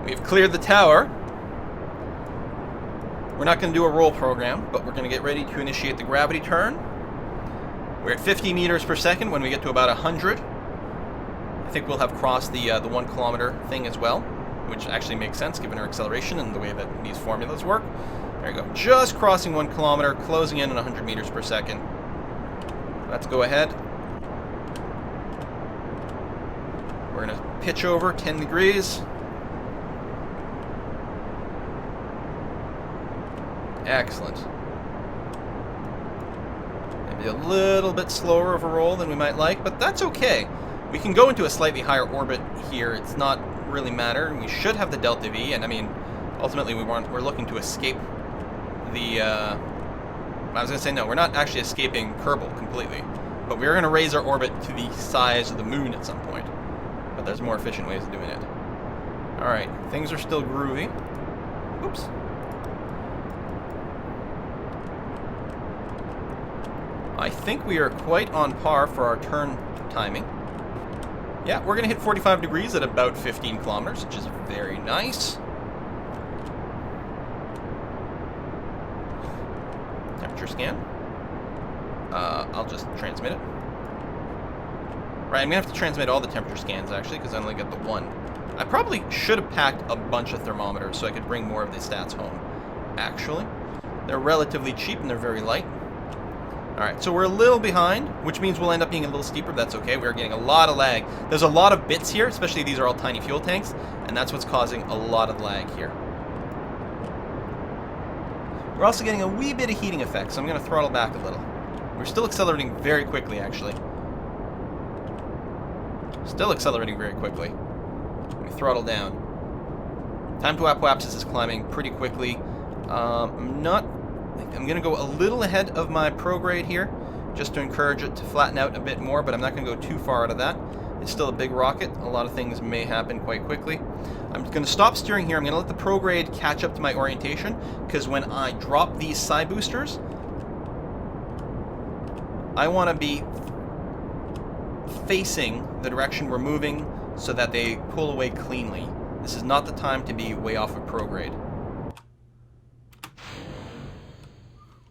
We've cleared the tower. We're not going to do a roll program, but we're going to get ready to initiate the gravity turn. We're at 50 meters per second. When we get to about 100, I think we'll have crossed the 1 kilometer thing as well, which actually makes sense given our acceleration and the way that these formulas work. There you go. Just crossing 1 kilometer, closing in at 100 meters per second. Let's go ahead. We're going to pitch over 10 degrees. Excellent. Maybe a little bit slower of a roll than we might like, but that's okay. We can go into a slightly higher orbit here. It's not really matter. We should have the delta V, and I mean, ultimately we're looking to escape the... I was going to say, no, we're not actually escaping Kerbal completely, but we're going to raise our orbit to the size of the moon at some point. But there's more efficient ways of doing it. Alright, things are still groovy. Oops. I think we are quite on par for our turn timing. Yeah, we're going to hit 45 degrees at about 15 kilometers, which is very nice. Temperature scan. I'll just transmit it. Right, I'm going to have to transmit all the temperature scans, actually, because I only got the one. I probably should have packed a bunch of thermometers so I could bring more of the stats home, actually. They're relatively cheap and they're very light. Alright, so we're a little behind, which means we'll end up being a little steeper, but that's okay. We're getting a lot of lag. There's a lot of bits here, especially these are all tiny fuel tanks, and that's what's causing a lot of lag here. We're also getting a wee bit of heating effect, so I'm going to throttle back a little. We're still accelerating very quickly, actually. Still accelerating very quickly. Let me throttle down. Time to apoapsis is climbing pretty quickly. I'm going to go a little ahead of my prograde here, just to encourage it to flatten out a bit more, but I'm not going to go too far out of that. It's still a big rocket. A lot of things may happen quite quickly. I'm going to stop steering here. I'm going to let the prograde catch up to my orientation, because when I drop these side boosters, I want to be facing the direction we're moving so that they pull away cleanly. This is not the time to be way off of prograde.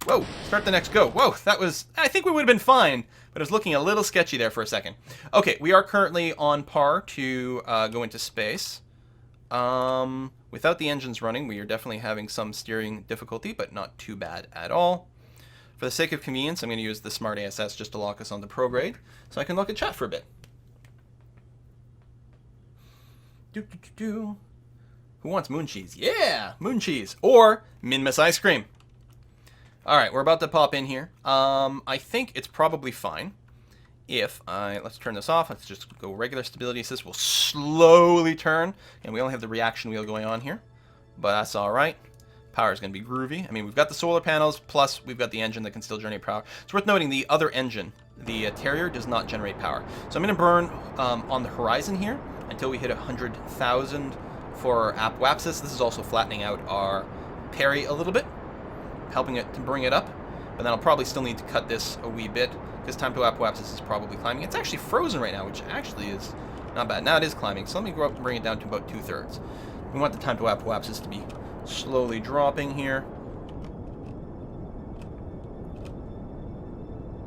Whoa, start the next go. Whoa, that was... I think we would have been fine, but it was looking a little sketchy there for a second. Okay, we are currently on par to go into space. Without the engines running, we are definitely having some steering difficulty, but not too bad at all. For the sake of convenience, I'm going to use the Smart ASS just to lock us on the prograde, so I can look at chat for a bit. Who wants moon cheese? Yeah, moon cheese. Or Min Miss ice cream. Alright, we're about to pop in here. I think it's probably fine if let's turn this off. Let's just go regular stability assist. We'll slowly turn, and we only have the reaction wheel going on here, but that's alright. Power is going to be groovy. I mean, we've got the solar panels, plus we've got the engine that can still generate power. It's worth noting the other engine, the Terrier, does not generate power. So I'm going to burn on the horizon here until we hit 100,000 for apoapsis. This is also flattening out our peri a little bit, helping it to bring it up, but then I'll probably still need to cut this a wee bit because time to apoapsis is probably climbing. It's actually frozen right now, which actually is not bad. Now it is climbing, so let me go up and bring it down to about 2/3. We want the time to apoapsis to be slowly dropping here.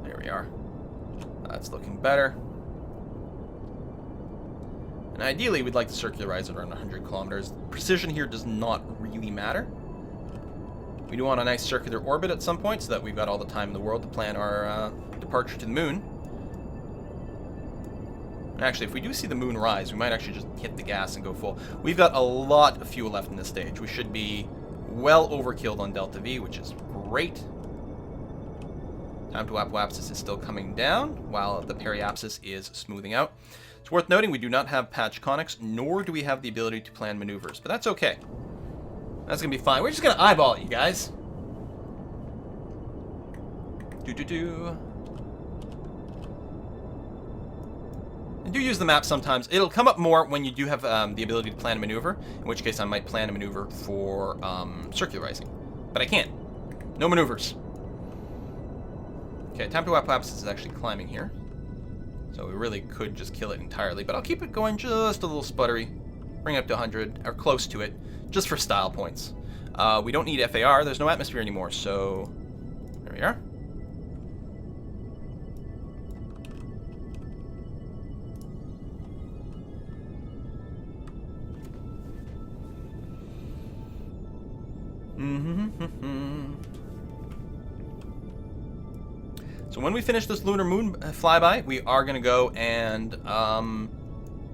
There we are. That's looking better. And ideally, we'd like to circularize it around 100 kilometers. Precision here does not really matter. We do want a nice circular orbit at some point so that we've got all the time in the world to plan our departure to the moon. Actually, if we do see the moon rise, we might actually just hit the gas and go full. We've got a lot of fuel left in this stage. We should be well overkilled on Delta V, which is great. Time to apoapsis is still coming down, while the periapsis is smoothing out. It's worth noting we do not have patch conics, nor do we have the ability to plan maneuvers, but that's okay. That's going to be fine. We're just going to eyeball it, you guys. And do use the map sometimes. It'll come up more when you do have the ability to plan a maneuver, in which case I might plan a maneuver for circularizing. But I can't. No maneuvers. Okay, time to apoapsis is actually climbing here. So we really could just kill it entirely, but I'll keep it going just a little sputtery. Bring it up to 100, or close to it, just for style points. We don't need FAR. There's no atmosphere anymore, so there we are. So when we finish this lunar moon flyby, we are going to go and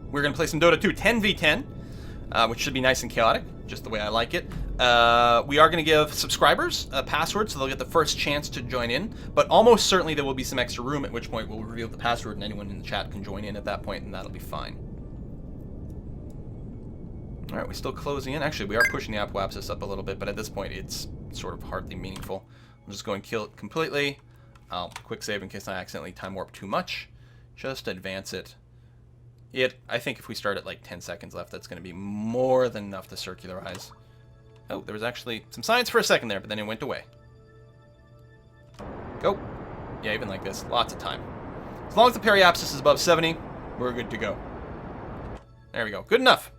we're going to play some Dota 2 10v10, which should be nice and chaotic, just the way I like it. We are going to give subscribers a password, so they'll get the first chance to join in, but almost certainly there will be some extra room, at which point we'll reveal the password and anyone in the chat can join in at that point, and that'll be fine. Alright, we're still closing in. Actually, we are pushing the apoapsis up a little bit, but at this point it's sort of hardly meaningful. I'm just going to kill it completely. I'll quick save in case I accidentally time warp too much. Just advance it. I think if we start at like 10 seconds left, that's going to be more than enough to circularize. Oh, there was actually some science for a second there, but then it went away. Go. Yeah, even like this, lots of time. As long as the periapsis is above 70, we're good to go. There we go. Good enough.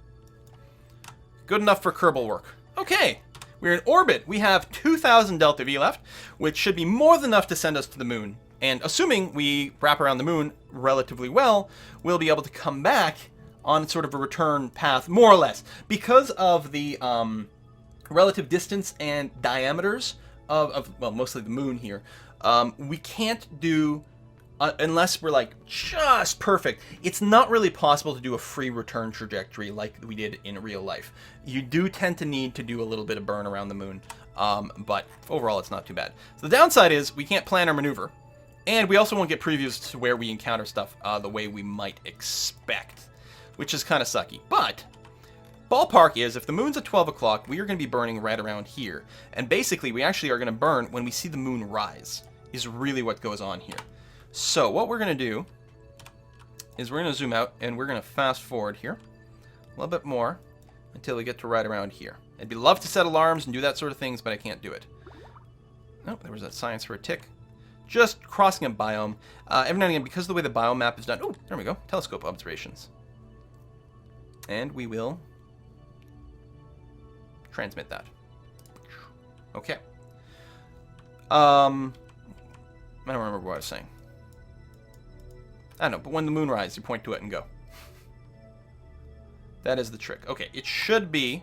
Good enough for Kerbal work. Okay. We're in orbit. We have 2,000 delta V left, which should be more than enough to send us to the moon. And assuming we wrap around the moon relatively well, we'll be able to come back on sort of a return path, more or less. Because of the relative distance and diameters of well, mostly the moon here, we can't do, unless we're like just perfect, it's not really possible to do a free return trajectory like we did in real life. You do tend to need to do a little bit of burn around the moon, but overall it's not too bad. So the downside is we can't plan our maneuver, and we also won't get previews to where we encounter stuff the way we might expect, which is kind of sucky. But ballpark is, if the moon's at 12 o'clock, we are going to be burning right around here. And basically, we actually are going to burn when we see the moon rise, is really what goes on here. So what we're going to do is we're going to zoom out, and we're going to fast forward here a little bit more until we get to right around here. I'd be love to set alarms and do that sort of things, but I can't do it. Oh, there was that science for a tick. Just crossing a biome. Every now and again, because of the way the biome map is done... Oh, there we go. Telescope observations. And we will transmit that. Okay. I don't remember what I was saying. I don't know, but when the moon rises, you point to it and go. That is the trick. Okay, it should be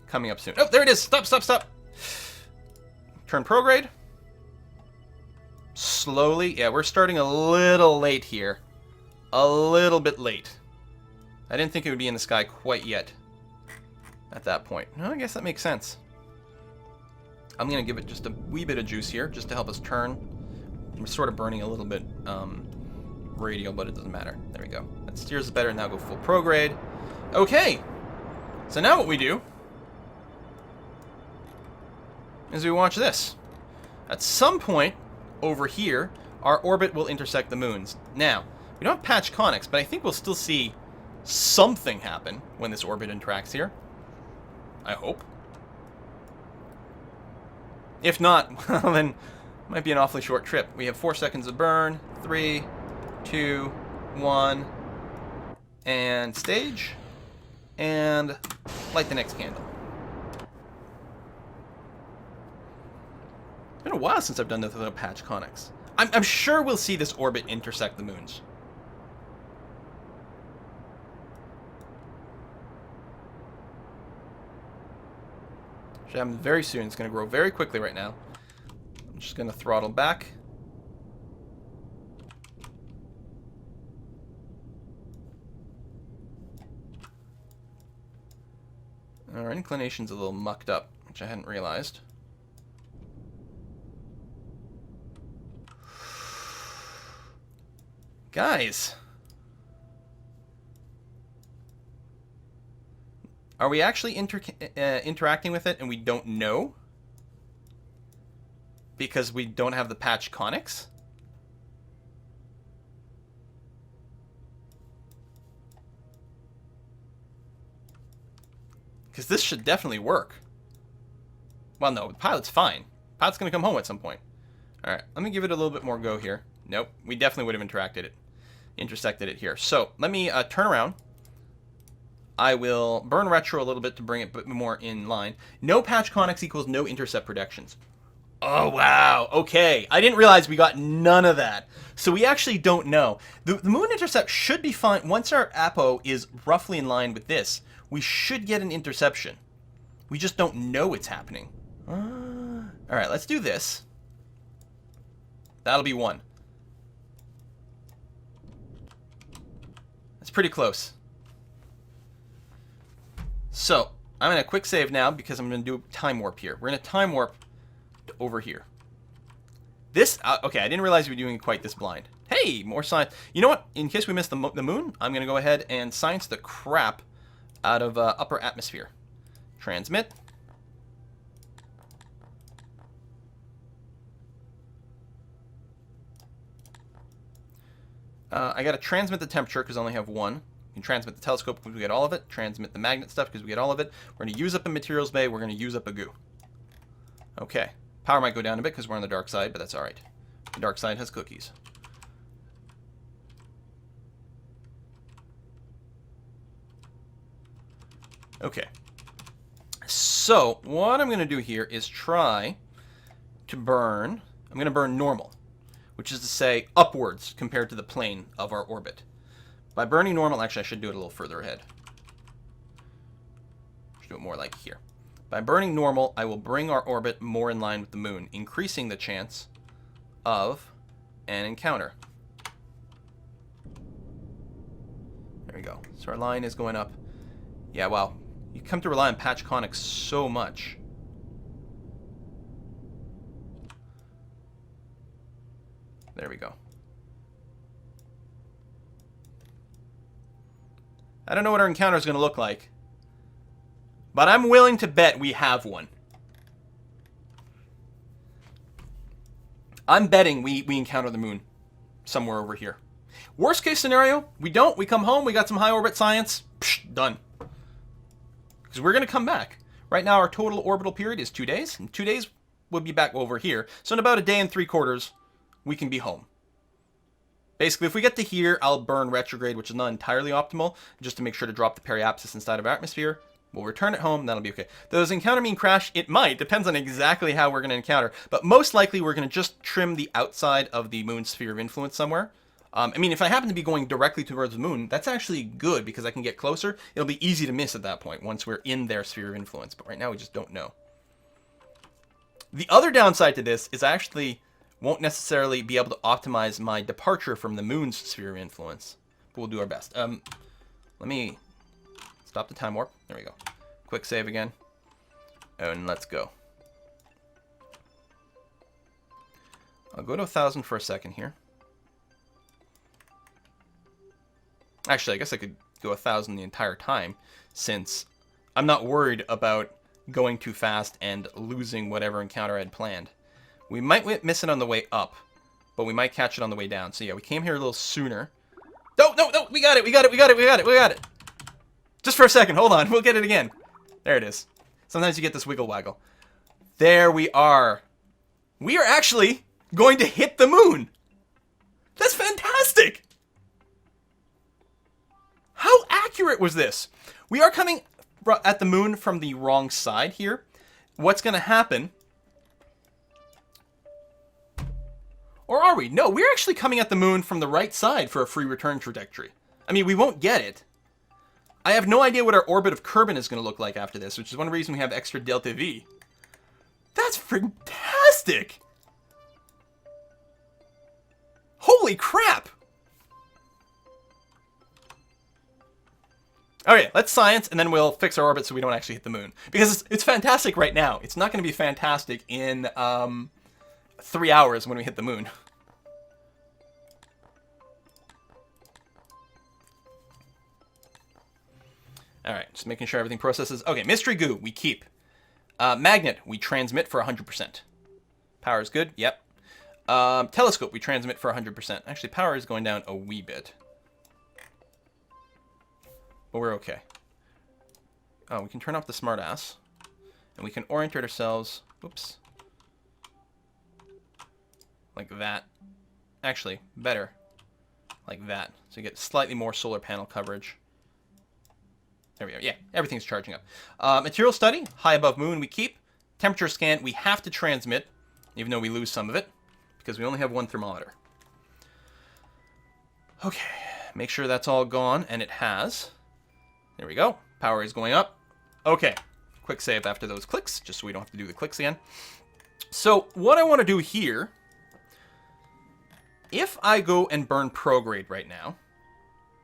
coming up soon. Oh, there it is! Stop, stop, stop! Turn prograde. Slowly. Yeah, we're starting a little late here. A little bit late. I didn't think it would be in the sky quite yet at that point. No, I guess that makes sense. I'm going to give it just a wee bit of juice here, just to help us turn. We're sort of burning a little bit radial, but it doesn't matter. There we go. That steers us better. Now go full prograde. Okay. So now what we do is we watch this. At some point over here, our orbit will intersect the moon's. Now, we don't have patch conics, but I think we'll still see something happen when this orbit interacts here. I hope. If not, well, then it might be an awfully short trip. We have 4 seconds of burn. 3, 2, 1. And stage. And light the next candle. It's been a while since I've done this without patch conics. I'm sure we'll see this orbit intersect the moons. Should happen very soon. It's going to grow very quickly right now. I'm just going to throttle back. Our inclination's a little mucked up, which I hadn't realized. Guys! Are we actually interacting with it and we don't know? Because we don't have the patch conics? Because this should definitely work. Well, no, the pilot's fine. Pilot's going to come home at some point. Alright, let me give it a little bit more go here. Nope, we definitely would have intersected it here. So, let me turn around. I will burn retro a little bit to bring it a bit more in line. No patch conics equals no intercept protections. Oh, wow. Okay. I didn't realize we got none of that. So we actually don't know. The moon intercept should be fine. Once our apo is roughly in line with this, we should get an interception. We just don't know it's happening. All right, let's do this. That'll be 1. That's pretty close. So, I'm going to quick save now because I'm going to do time warp here. We're going to time warp to over here. This, okay, I didn't realize we were doing quite this blind. Hey, more science. You know what? In case we missed the moon, I'm going to go ahead and science the crap out of upper atmosphere. Transmit. I got to transmit the temperature because I only have 1. You can transmit the telescope because we get all of it. Transmit the magnet stuff because we get all of it. We're going to use up a materials bay. We're going to use up a goo. Okay. Power might go down a bit because we're on the dark side, but that's all right. The dark side has cookies. Okay. So, what I'm going to do here is try to burn... I'm going to burn normal, which is to say upwards compared to the plane of our orbit. By burning normal, actually I should do it a little further ahead. Should do it more like here. By burning normal, I will bring our orbit more in line with the moon, increasing the chance of an encounter. There we go. So our line is going up. Yeah, wow. You come to rely on patch conics so much. There we go. I don't know what our encounter is going to look like, but I'm willing to bet we have one. I'm betting we encounter the moon somewhere over here. Worst case scenario, we don't. We come home, we got some high orbit science, psh, done. Because we're going to come back. Right now our total orbital period is 2 days. In 2 days, we'll be back over here. So in about 1 day and 3/4, we can be home. Basically, if we get to here, I'll burn retrograde, which is not entirely optimal, just to make sure to drop the periapsis inside of our atmosphere. We'll return it home, that'll be okay. Does encounter mean crash? It might, depends on exactly how we're going to encounter. But most likely, we're going to just trim the outside of the moon's sphere of influence somewhere. I mean, if I happen to be going directly towards the moon, that's actually good, because I can get closer. It'll be easy to miss at that point, once we're in their sphere of influence. But right now, we just don't know. The other downside to this is I actually won't necessarily be able to optimize my departure from the moon's sphere of influence. But we'll do our best. Let me stop the time warp. There we go. Quick save again. And let's go. I'll go to 1,000 for a second here. Actually, I guess I could go 1,000 the entire time, since I'm not worried about going too fast and losing whatever encounter I had planned. We might miss it on the way up, but we might catch it on the way down. So yeah, we came here a little sooner. No, we got it. Just for a second, hold on, we'll get it again. There it is. Sometimes you get this wiggle waggle. There we are. We are actually going to hit the moon. That's fantastic. How accurate was this? We are coming at the moon from the wrong side here. What's going to happen... Or are we? No, we're actually coming at the moon from the right side for a free return trajectory. I mean, we won't get it. I have no idea what our orbit of Kerbal is going to look like after this, which is one reason we have extra delta V. That's fantastic! Holy crap! Okay, let's science, and then we'll fix our orbit so we don't actually hit the moon. Because it's fantastic right now. It's not going to be fantastic in 3 hours when we hit the moon. Alright, just making sure everything processes. Okay, mystery goo, we keep. Magnet, we transmit for 100%. Power is good, yep. Telescope, we transmit for 100%. Actually, power is going down a wee bit. But we're okay. Oh, we can turn off the smartass. And we can orientate ourselves, oops, like that. Actually, better, like that. So you get slightly more solar panel coverage. There we go. Yeah, everything's charging up. Material study, high above moon, we keep. Temperature scan, we have to transmit, even though we lose some of it, because we only have one thermometer. Okay, make sure that's all gone, and it has. There we go. Power is going up. Okay, quick save after those clicks, just so we don't have to do the clicks again. So what I want to do here, if I go and burn prograde right now,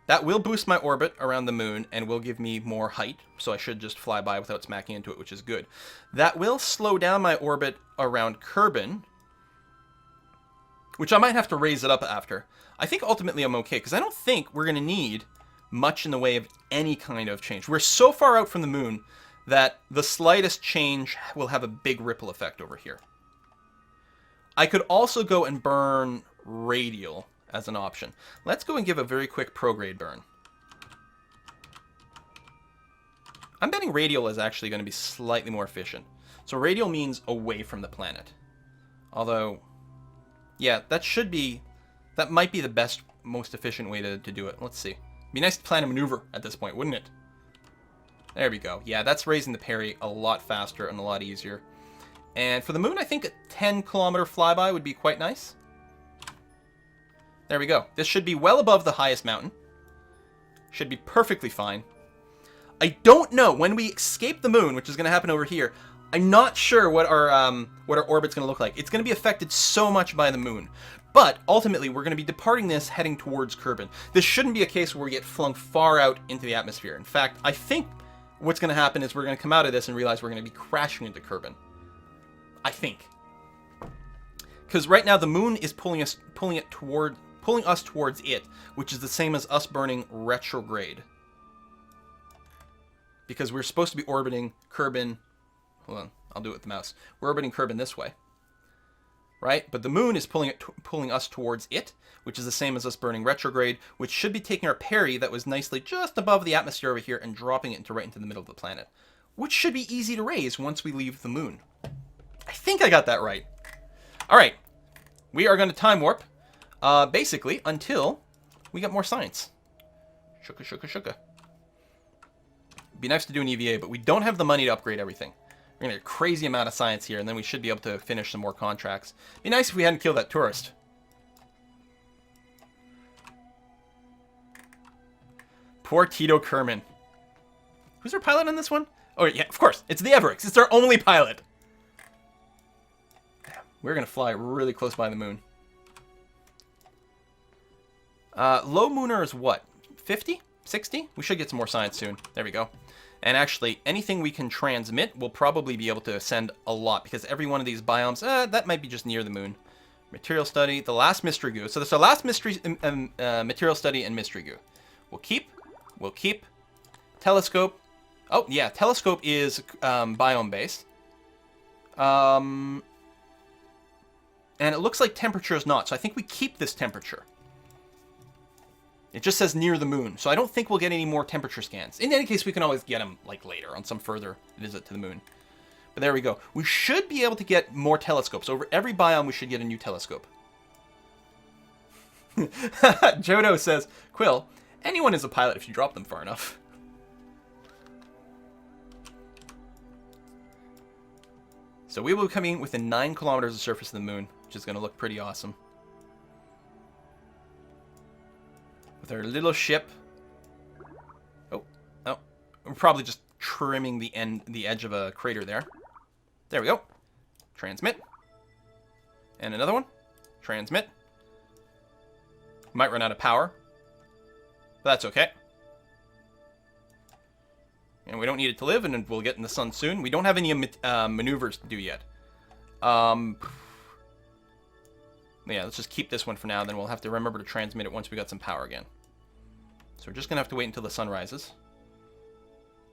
that will boost my orbit around the moon and will give me more height, so I should just fly by without smacking into it, which is good. That will slow down my orbit around Kerbin, which I might have to raise it up after. I think ultimately I'm okay, because I don't think we're going to need much in the way of any kind of change. We're so far out from the moon that the slightest change will have a big ripple effect over here. I could also go and burn radial as an option. Let's go and give a very quick prograde burn. I'm betting radial is actually going to be slightly more efficient. So radial means away from the planet. Although, yeah, that might be the best, most efficient way to do it. Let's see. It'd be nice to plan a maneuver at this point, wouldn't it? There we go. Yeah, that's raising the parry a lot faster and a lot easier. And for the moon, I think a 10-kilometer flyby would be quite nice. There we go. This should be well above the highest mountain. Should be perfectly fine. I don't know. When we escape the moon, which is going to happen over here, I'm not sure what our orbit's going to look like. It's going to be affected so much by the moon. But ultimately, we're going to be departing this heading towards Kerbin. This shouldn't be a case where we get flung far out into the atmosphere. In fact, I think what's going to happen is we're going to come out of this and realize we're going to be crashing into Kerbin. I think. Because right now the moon is pulling us towards it, which is the same as us burning retrograde. Because we're supposed to be orbiting Kerbin. Hold on, I'll do it with the mouse. We're orbiting Kerbin this way, right? But the moon is pulling us towards it, which is the same as us burning retrograde, which should be taking our parry that was nicely just above the atmosphere over here and dropping it right into the middle of the planet, which should be easy to raise once we leave the moon. I think I got that right. All right, we are going to time warp, basically until we get more science. Shuka, shuka, shuka. Be nice to do an EVA, but we don't have the money to upgrade everything. We're going to get a crazy amount of science here, and then we should be able to finish some more contracts. Be nice if we hadn't killed that tourist. Poor Tito Kerman. Who's our pilot on this one? Oh, yeah, of course. It's the Everix. It's our only pilot. We're going to fly really close by the moon. Low Mooner is what? 50? 60? We should get some more science soon. There we go. And actually, anything we can transmit, we'll probably be able to send a lot, because every one of these biomes, that might be just near the moon. Material study, the last mystery goo. So that's our last mystery, material study and mystery goo. We'll keep. Telescope. Oh, yeah, telescope is biome-based. And it looks like temperature is not, so I think we keep this temperature. It just says near the moon, so I don't think we'll get any more temperature scans. In any case, we can always get them like later on some further visit to the moon. But there we go. We should be able to get more telescopes. Over every biome, we should get a new telescope. Jodo says, Quill, anyone is a pilot if you drop them far enough. So we will be coming within 9 kilometers of the surface of the moon, which is going to look pretty awesome. With our little ship. Oh, we're probably just trimming the edge of a crater there. There we go. Transmit. And another one. Transmit. Might run out of power, but that's okay. And we don't need it to live, and we'll get in the sun soon. We don't have any maneuvers to do yet. Yeah, let's just keep this one for now, then we'll have to remember to transmit it once we got some power again. So we're just going to have to wait until the sun rises.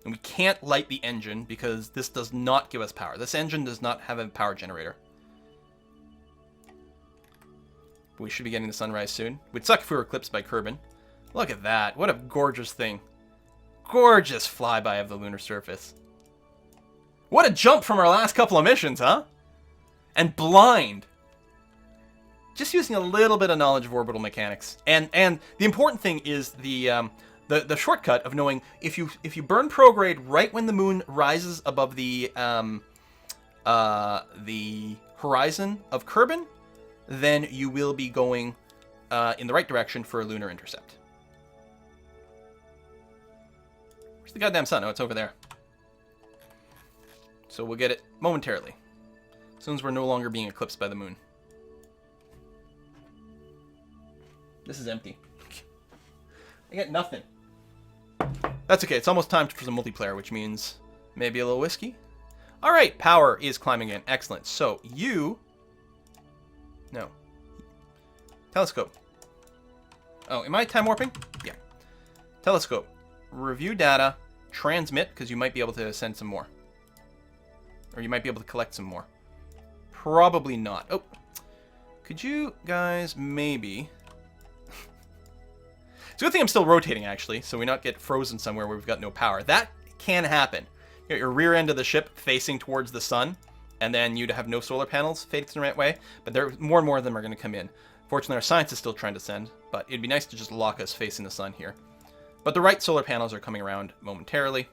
And we can't light the engine because this does not give us power. This engine does not have a power generator. But we should be getting the sunrise soon. It would suck if we were eclipsed by Kerbin. Look at that. What a gorgeous thing. Gorgeous flyby of the lunar surface. What a jump from our last couple of missions, huh? And blind. Just using a little bit of knowledge of orbital mechanics. And the important thing is the the shortcut of knowing if you burn prograde right when the moon rises above the horizon of Kerbin, then you will be going in the right direction for a lunar intercept. Where's the goddamn sun? Oh, it's over there. So we'll get it momentarily, as soon as we're no longer being eclipsed by the moon. This is empty. I get nothing. That's okay. It's almost time for some multiplayer, which means maybe a little whiskey. All right, power is climbing in. Excellent. So no. Telescope. Oh, am I time warping? Yeah. Telescope. Review data. Transmit, because you might be able to send some more. Or you might be able to collect some more. Probably not. Oh. Could you guys maybe... It's a good thing I'm still rotating, actually, so we not get frozen somewhere where we've got no power. That can happen. You got your rear end of the ship facing towards the sun, and then you'd have no solar panels facing the right way, but there more and more of them are going to come in. Fortunately, our science is still trying to send, but it'd be nice to just lock us facing the sun here. But the right solar panels are coming around momentarily.